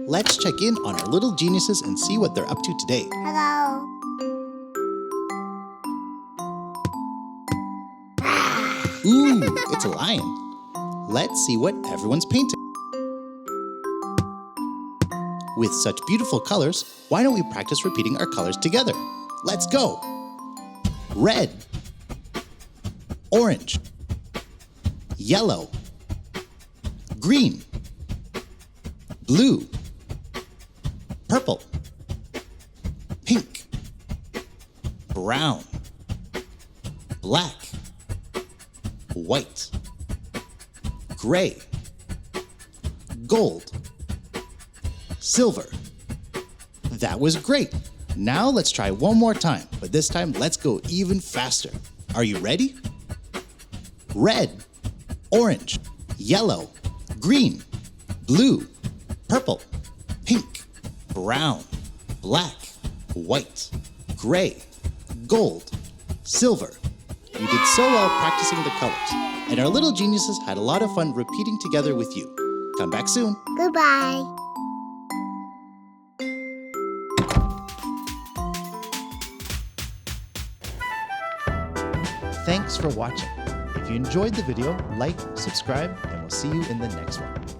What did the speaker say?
Let's check in on our little geniuses and see what they're up to today. Hello. Ooh, it's a lion. Let's see what everyone's painting. With such beautiful colors, why don't we practice repeating our colors together? Let's go! Red, orange, yellow, green, blue, purple, pink, brown, black, white, gray, gold, silver. That was great. Now let's try one more time, but this time let's go even faster. Are you ready? Red, orange, yellow, green, blue, purple, pink, brown, black, white, gray, gold, silver. You did so well practicing the colors, and our little geniuses had a lot of fun repeating together with you. Come back soon. Goodbye. Thanks for watching. If you enjoyed the video, like, subscribe, and we'll see you in the next one.